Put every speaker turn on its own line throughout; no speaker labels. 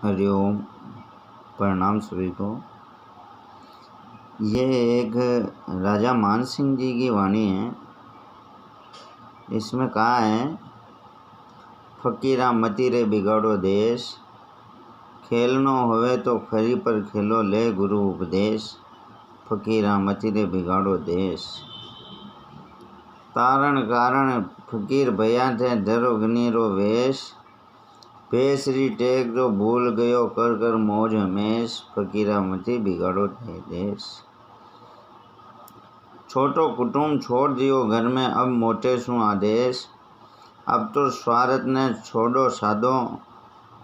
हरिओम। प्रणाम सभी को। ये एक राजा मान सिंह जी की वाणी है। इसमें कहा है, फकीरा मती रे बिगाड़ो देश, खेलनो होवे तो खरी पर खेलो ले गुरु उपदेश। फकीरा मती रे बिगाड़ो देश। तारण कारण फकीर भया थे धरो गनीरो वेश, भेसरी टेक जो भूल गयो कर कर मौज हमेश। फकीरा मती बिगाड़ो थे देश। छोटो कुटुंब छोड़ दियो घर में अब मोटे सु आदेश, अब तो स्वार्थ ने छोड़ो साधो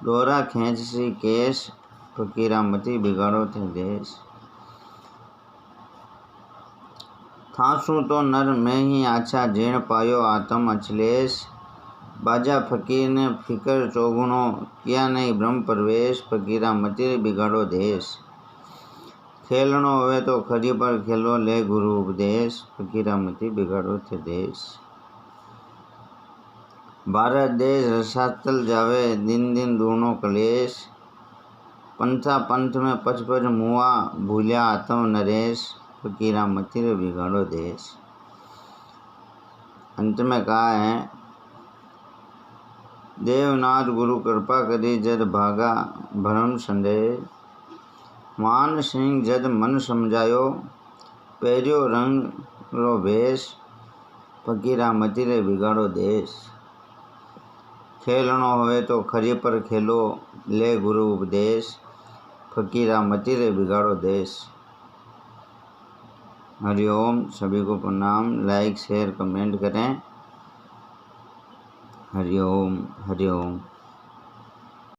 डोरा खींच सी केश। फकीरा मती बिगाड़ो थे देश। थासू तो नर में ही आछा जीण पायो आत्म अचलेश, बाजा फकीर ने फिकर चौगुणो किया नहीं ब्रह्म प्रवेश। फकीरा मती बिगाड़ो देश। खेलनो होवे तो खरी पर खेलो ले गुरु उपदेश। फकीरा मती बिगाड़ो थे देश। भारत देश रसातल जावे दिन दिन दूनो कलेश, पंथा पंथ में पच पच मुआ भूलिया आत्म नरेश। फकीरा मती रे बिगाड़ो देश। अंत में कहा है, देवनाथ गुरु कृपा करी जद भागा भरम संदेह, मान सिंह जद मन समझायो पैरियो रंग रो भेष। फकीरा मती रे बिगाड़ो देश। खेलनो होवे तो खरी पर खेलो ले गुरु उपदेश। फकीरा मती रे बिगाड़ो देश। हरिओम। सभी को प्रणाम। लाइक शेयर कमेंट करें। हरिओम हरिओम।